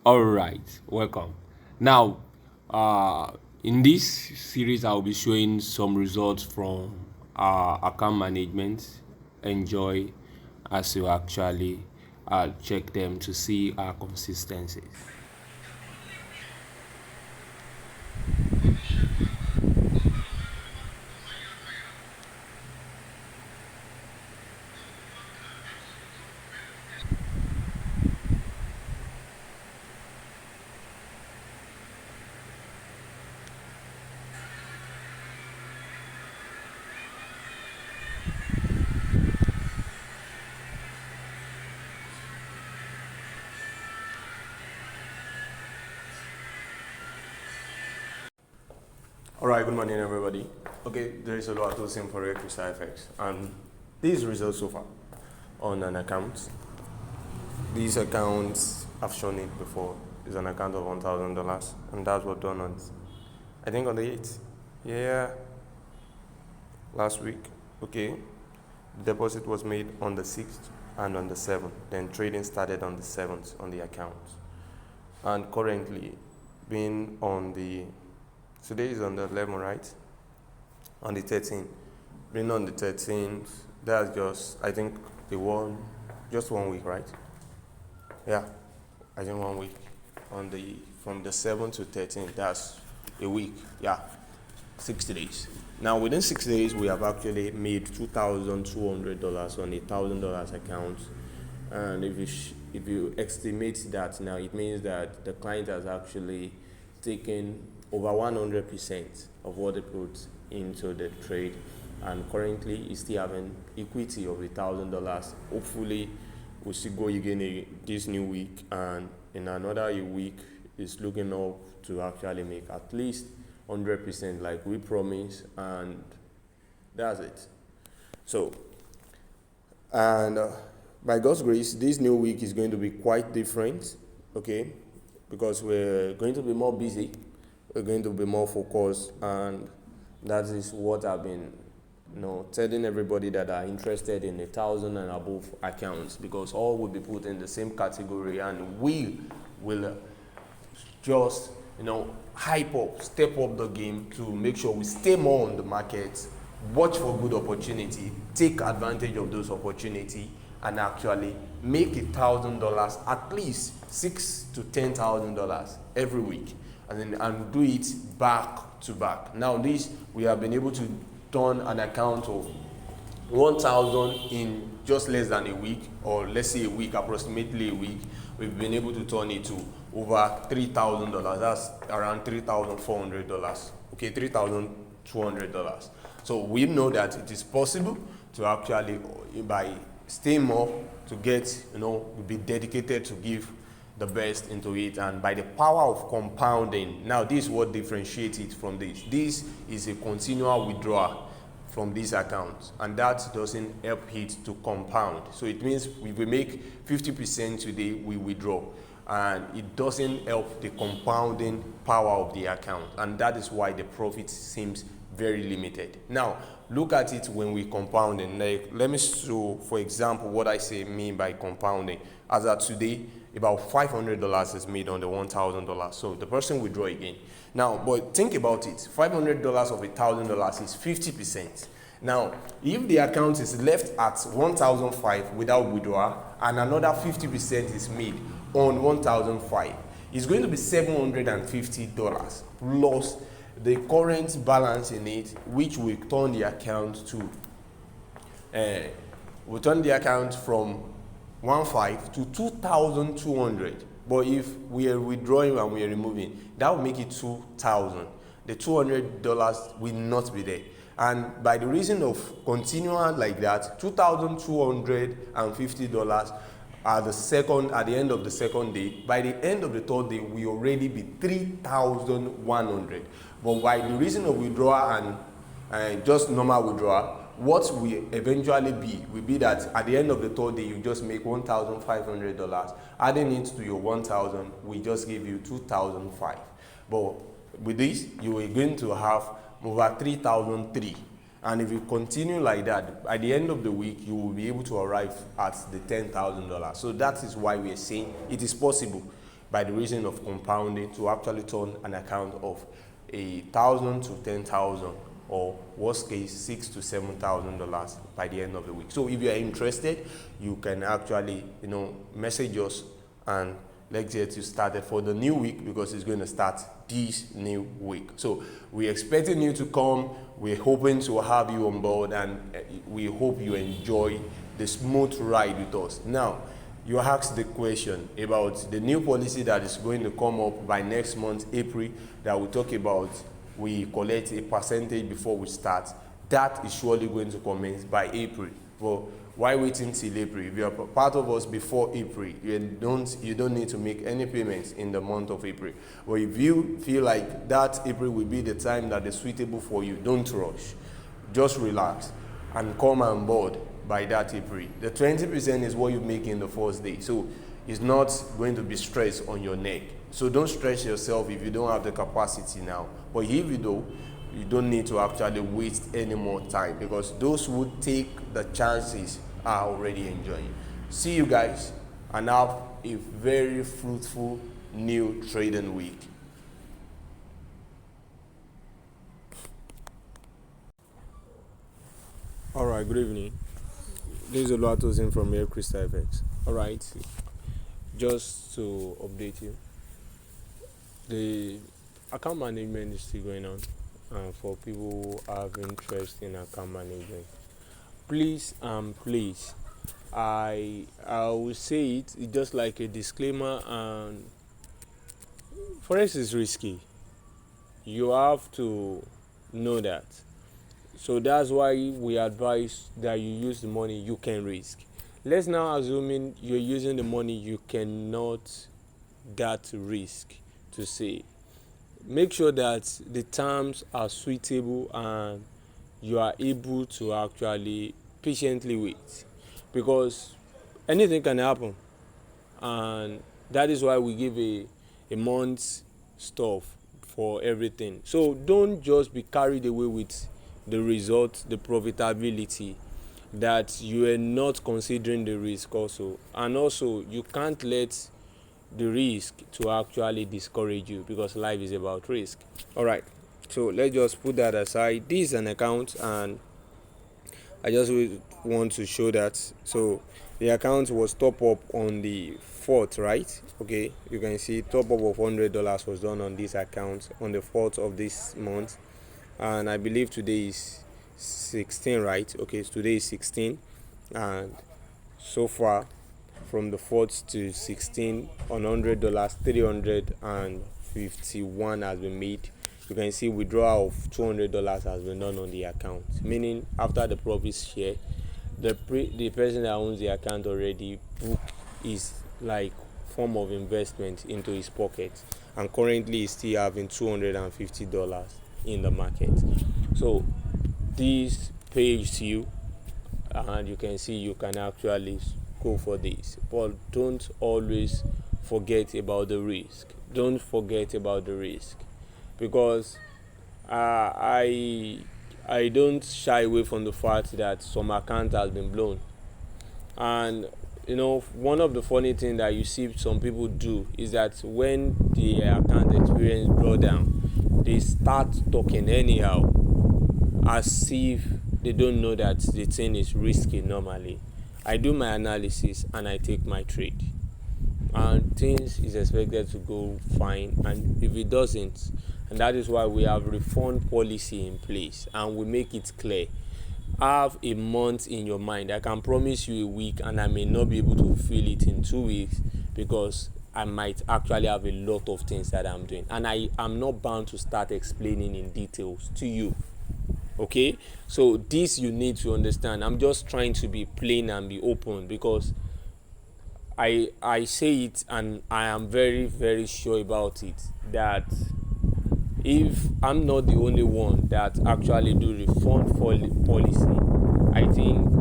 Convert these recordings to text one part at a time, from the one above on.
All right, welcome. Now, in this series, I'll be showing some results from account management. Enjoy as you actually check them to see our consistencies. All right, good morning, everybody. Okay, there is a lot to sim for Crystal FX, and these results so far on an account. These accounts I've shown it before. Is an account of $1,000, and that's what done on, I think on the 8th, yeah, last week. Okay, the deposit was made on the 6th and on the 7th. Then trading started on the 7th on the account, and currently being on the today is on the 11th, right? On the 13th. Being on the 13th, that's just, I think, just 1 week, right? Yeah, I think 1 week. From the 7th to 13th, that's a week. Yeah, 60 days. Now, within 6 days, we have actually made $2,200 on a $1,000 account. And if you estimate that now, it means that the client has actually taken over 100% of what they put into the trade, and currently is still having equity of $1,000. Hopefully we'll still go again this new week, and in another week is looking up to actually make at least 100% like we promised, and that's it. So, and by God's grace, this new week is going to be quite different, okay, because we're going to be more busy, we're going to be more focused, and that is what I've been telling everybody that are interested in 1,000 and above accounts, because all will be put in the same category, and we will just hype up, step up the game to make sure we stay more on the market, watch for good opportunity, take advantage of those opportunity, and actually make $1,000, at least $6,000 to $10,000 every week, and do it back to back. Now this, we have been able to turn an account of 1,000 in just less than a week, or let's say a week, approximately a week. We've been able to turn it to over $3,000. That's around $3,400. Okay, $3,200. So we know that it is possible to actually, by staying more, to get, be dedicated to give the best into it, and by the power of compounding. Now this is what differentiates it from this. This is a continual withdrawal from these accounts, and that doesn't help it to compound. So it means if we make 50% today, we withdraw, and it doesn't help the compounding power of the account, and that is why the profit seems very limited. Now look at it when we compounding. Like, let me show, for example, what I mean by compounding. As of today, about $500 is made on the $1,000. So the person withdraw again. Now, but think about it. $500 of $1,000 is 50%. Now, if the account is left at 1,005 without withdrawal, and another 50% is made on 1,005, it's going to be $750 plus the current balance in it, which will turn the account to from 1,500 to 2,200. But if we are withdrawing and we are removing, that will make it 2,000. The $200 will not be there. And by the reason of continuing like that, $2,250 at the end of the second day. By the end of the third day, we already be 3,100. But by the reason of withdrawal and just normal withdrawal, what we eventually will be that at the end of the third day, you just make $1,500. Adding it to your 1,000, we just give you 2,005. But with this, you are going to have over 3,003. And if you continue like that, by the end of the week, you will be able to arrive at the $10,000. So that is why we are saying it is possible. by the reason of compounding to actually turn an account of 1,000 to 10,000, or worst case $6,000 to $7,000 by the end of the week. So if you are interested, you can actually message us and let's get you started for the new week, because it's going to start this new week. So we're expecting you to come. We're hoping to have you on board, and we hope you enjoy the smooth ride with us. Now, you asked the question about the new policy that is going to come up by next month, April, that we talk about. We collect a percentage before we start. That is surely going to commence by April. But why waiting till April? If you are part of us before April, you don't need to make any payments in the month of April. But if you feel like that April will be the time that is suitable for you, don't rush. Just relax and come on board by that April. The 20% is what you make in the first day. So it's not going to be stress on your neck. So don't stress yourself if you don't have the capacity now. But if you do, you don't need to actually waste any more time, because those who take the chances are already enjoying. See you guys, and have a very fruitful new trading week. All right, good evening. This is Oluwatosin from Air Crystal FX. All right, just to update you, the account management is still going on. For people who have interest in account management, please, I will say it's just like a disclaimer. And forex is risky. You have to know that. So that's why we advise that you use the money you can risk. Let's now assuming you're using the money you cannot get risk to say. Make sure that the terms are suitable and you are able to actually patiently wait, because anything can happen, and that is why we give a month's stuff for everything. So don't just be carried away with the result, the profitability, that you are not considering the risk also. And also, you can't let the risk to actually discourage you, because life is about risk. All right, so let's just put that aside. This is an account, and I just want to show that. So the account was top up on the 4th, right? Okay, you can see top up of $100 was done on this account on the 4th of this month, and I believe today is 16, right? Okay, so today is 16, and so far from the 4th to 16 on $100, 351 has been made. You can see withdrawal of $200 has been done on the account, meaning after the profits share, the person that owns the account already book is like form of investment into his pocket, and currently is still having $250 in the market. So this pays you, and you can see you can actually go for this. But don't always forget about the risk. Don't forget about the risk, because I don't shy away from the fact that some account has been blown. And one of the funny things that you see some people do is that when the account experience drawdown, they start talking anyhow, as if they don't know that the thing is risky. Normally I do my analysis and I take my trade, and things is expected to go fine. And if it doesn't, and that is why we have refund policy in place, and we make it clear. Have a month in your mind. I can promise you a week, and I may not be able to feel it in 2 weeks, because I might actually have a lot of things that I'm doing, and I am not bound to start explaining in details to you. Okay, so this you need to understand. I'm just trying to be plain and be open, because I say it, and I am very, very sure about it, that if I'm not the only one that actually do refund policy, I think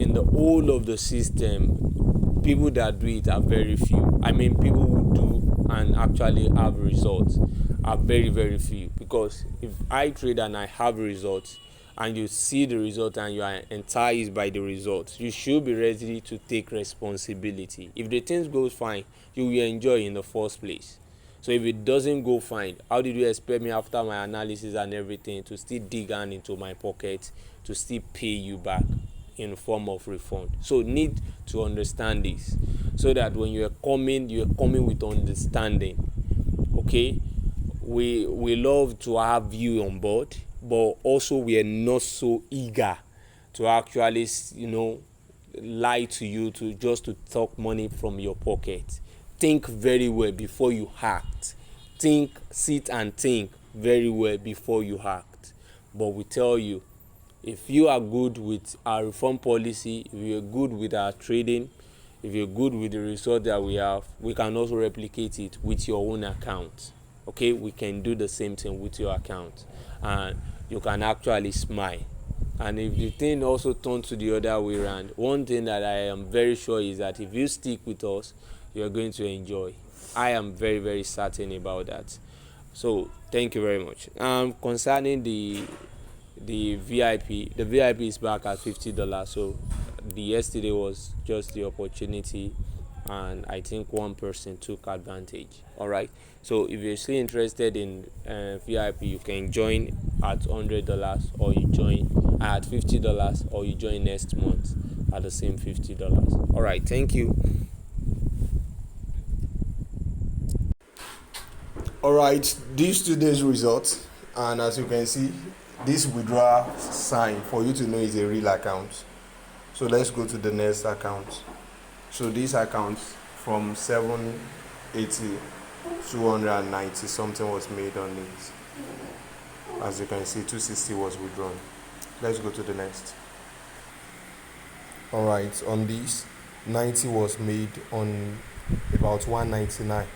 in the whole of the system, people that do it are very few. I mean, people who do and actually have results are very, very few. Because if I trade and I have results, and you see the result and you are enticed by the result, you should be ready to take responsibility. If the things goes fine, you will enjoy in the first place. So if it doesn't go fine, how did you expect me, after my analysis and everything, to still dig hand into my pocket to still pay you back in form of refund? So need to understand this, so that when you are coming with understanding. Okay, we love to have you on board, but also we are not so eager to actually lie to you to just to talk money from your pocket. Think very well before you act. Sit and think very well before you act. But we tell you, if you are good with our reform policy, if you are good with our trading, if you're good with the result that we have, we can also replicate it with your own account. Okay, we can do the same thing with your account, and you can actually smile. And if the thing also turns to the other way around, one thing that I am very sure is that if you stick with us, you are going to enjoy. I am very, very certain about that. So thank you very much. Concerning the VIP, the VIP is back at $50. So the yesterday was just the opportunity, and I think one person took advantage. All right. So if you're still interested in VIP, you can join at $100, or you join at $50, or you join next month at the same $50. All right. Thank you. All right, these today's results, and as you can see, this withdrawal sign for you to know is a real account. So let's go to the next account. So this account from 780, 290 something was made on it. As you can see, 260 was withdrawn. Let's go to the next. All right, on this, 90 was made on about 199.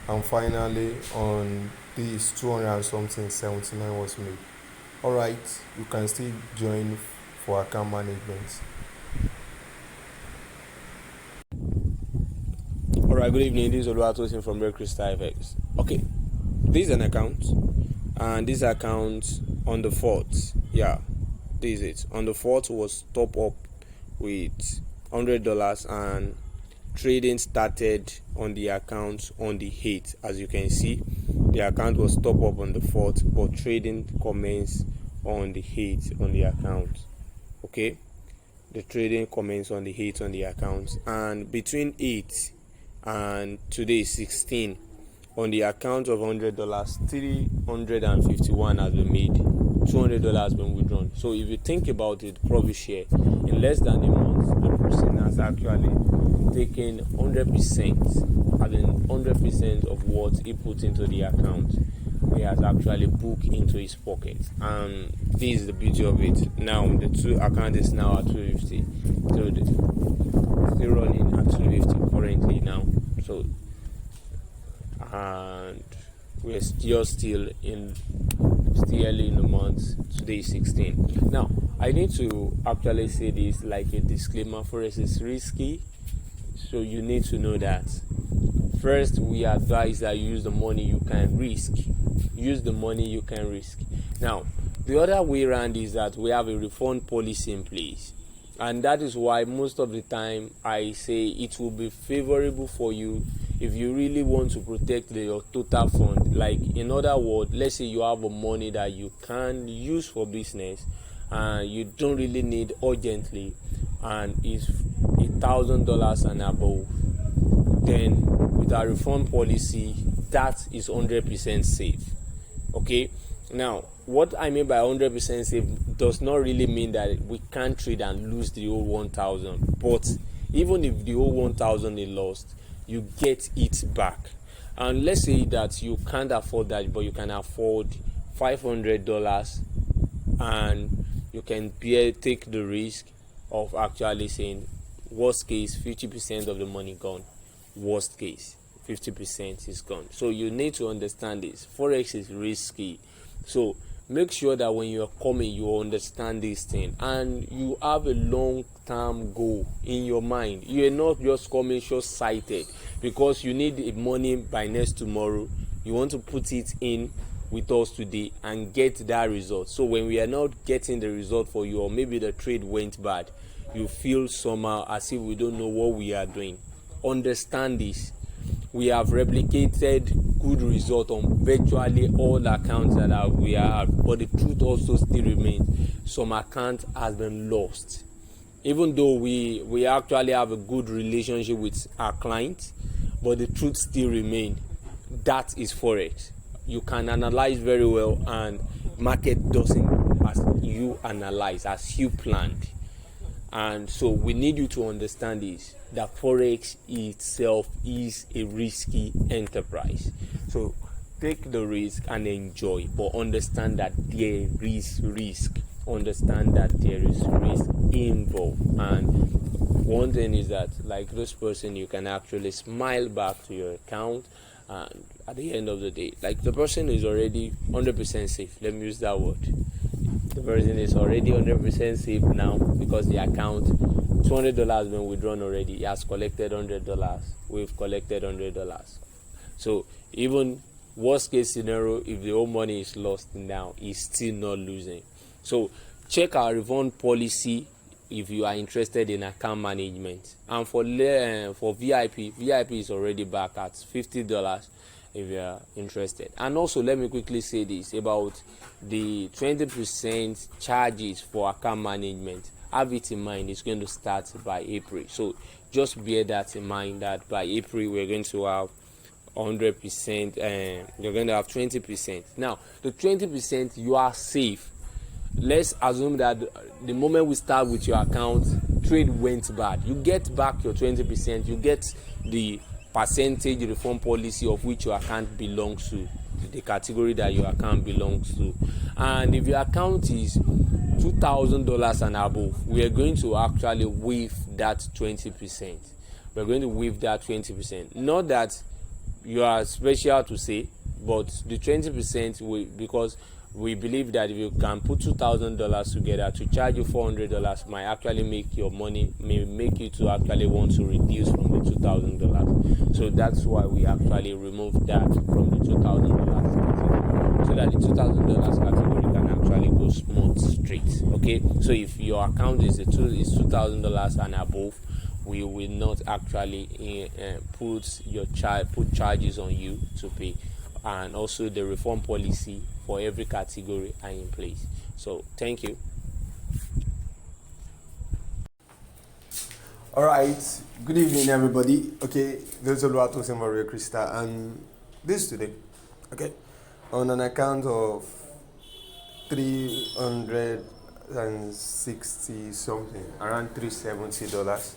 And finally on this 200 and something, 79 was made. All right, you can still join for account management. All right, good evening. This is Oluwatosin from Red Crystal FX. Okay, this is an account, and this account on the 4th, this is it. On the 4th was top up with $100, and trading started on the account on the 8th. As you can see, the account was top up on the 4th, but trading commenced on the 8th on the account. Okay, the trading commenced on the 8th on the account, and between 8 and today 16, on the account of $100, 351 has been made, $200 has been withdrawn. So if you think about it, profit share, in less than a month, the person has actually taken 100%, as in 100% of what he put into the account, he has actually booked into his pocket. And this is the beauty of it. Now the two account is now at 250, so it's still running at 250 currently now. So and we're still early in the month. Today is 16. Now I need to actually say this like a disclaimer. Forex is risky, so you need to know that. First, we advise that you use the money you can risk. Use the money you can risk. Now, the other way around is that we have a refund policy in place. And that is why most of the time I say it will be favorable for you if you really want to protect your total fund. Like, in other words, let's say you have a money that you can use for business and you don't really need urgently, and it's $1,000 and above, then with our refund policy, that is 100% safe. Okay, now what I mean by 100% safe does not really mean that we can't trade and lose the whole 1,000, but even if the whole 1,000 is lost, you get it back. And let's say that you can't afford that, but you can afford $500, and you can take the risk of actually saying, worst case 50% of the money gone, worst case 50% is gone. So you need to understand this. Forex is risky, so make sure that when you are coming, you understand this thing and you have a long-term goal in your mind. You are not just coming short-sighted because you need the money by next tomorrow. You want to put it in with us today and get that result. So when we are not getting the result for you, or maybe the trade went bad, you feel somehow as if we don't know what we are doing. Understand this. We have replicated good result on virtually all accounts that we have, but the truth also still remains. Some account has been lost. Even though we actually have a good relationship with our clients, but the truth still remains. That is forex. You can analyze very well, and market doesn't go as you analyze, as you planned. And so we need you to understand this, that forex itself is a risky enterprise. So take the risk and enjoy, but understand that there is risk. Understand that there is risk involved. And one thing is that, like this person, you can actually smile back to your account, and at the end of the day, like, the person is already 100% safe. Let me use that word. The person is already 100% safe now, because the account, $200 has been withdrawn already. He has collected $100. We've collected $100. So even worst case scenario, if the whole money is lost now, he's still not losing. So check our refund policy if you are interested in account management. And for VIP is already back at $50 if you are interested. And also, let me quickly say this about the 20% charges for account management. Have it in mind, it's going to start by April. So just bear that in mind, that by April we're going to have 100%, and you're going to have 20%. Now the 20%, you are safe. Let's assume that the moment we start with your account, trade went bad, you get back your 20%. You get the percentage refund policy of which your account belongs to, the category that your account belongs to. And if your account is $2,000 and above, we are going to actually waive that 20%. We're going to waive that 20%. Not that you are special to say, but the 20% will, because we believe that if you can put $2,000 together, to charge you $400 might actually make your money, may make you to actually want to reduce from the $2,000. So that's why we actually remove that from the $2,000 category, so that the $2,000 category can actually go smooth straight. Okay, so if your account is $2,000 and above, we will not actually put charges on you to pay. And also the refund policy for every category are in place. So thank you. All right, good evening, everybody. Okay, this is Oluwatosin Maria Krista, and this today, okay, on an account of 360 something, around $370.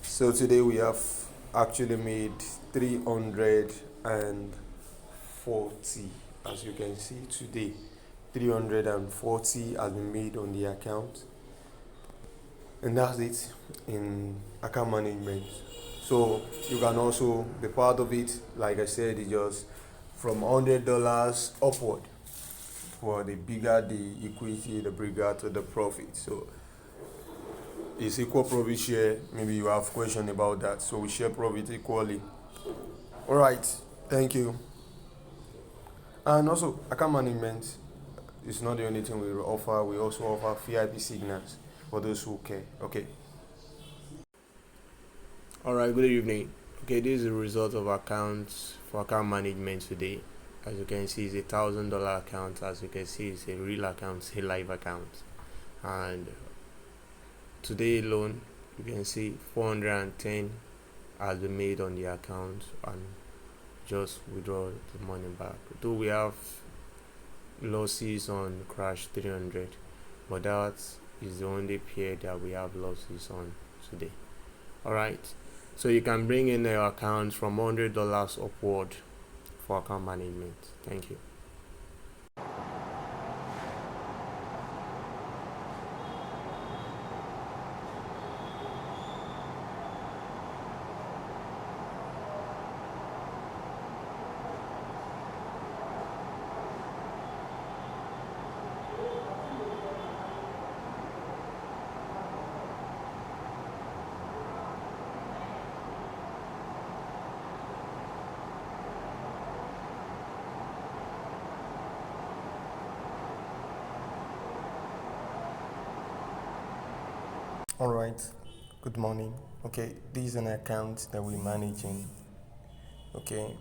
So today we have actually made 340. As you can see today, 340 has been made on the account, and that's it in account management. So you can also be part of it. Like I said, it's just from $100 upward. For the bigger the equity, the bigger to the profit. So it's equal profit share. Maybe you have question about that. So we share profit equally. All right, thank you. And also, account management is not the only thing we offer. We also offer VIP signals for those who care. Okay. All right, good evening. Okay, this is the result of accounts for account management today. As you can see, it's $1,000 account. As you can see, it's a real account, it's a live account. And today alone, you can see 410 has been made on the account, and just withdraw the money back. Though we have losses on Crash 300, but that is the only pair that we have losses on today. Alright, so you can bring in your account from $100 upward for account management. Thank you. All right. Good morning. Okay, this is an account that we're managing. Okay,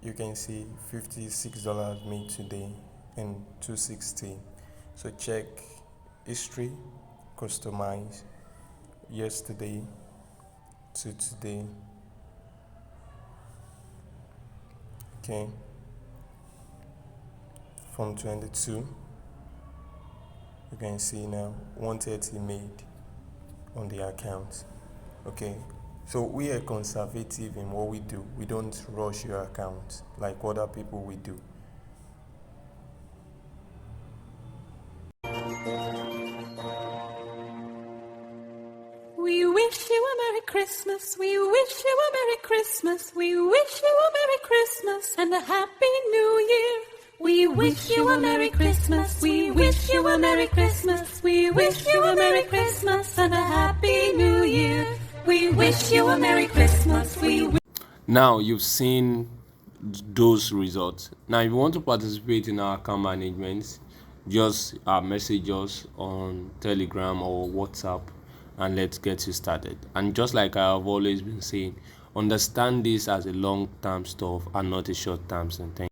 you can see $56 made today and 260. So check history, customize yesterday to today. Okay, from 22, you can see now 130 made on the account. Okay, so we are conservative in what we do. We don't rush your account like other people we do. We wish you a Merry Christmas. We wish you a Merry Christmas. We wish you a Merry Christmas and a Happy New Year. We wish you a Merry Christmas. We wish you a Merry Christmas. We wish you a Merry Christmas and a Happy New Year. We wish you a Merry Christmas. Now you've seen those results. Now, if you want to participate in our account management, just message us on Telegram or WhatsApp, and let's get you started. And just like I have always been saying, understand this as a long-term stuff and not a short-term thing.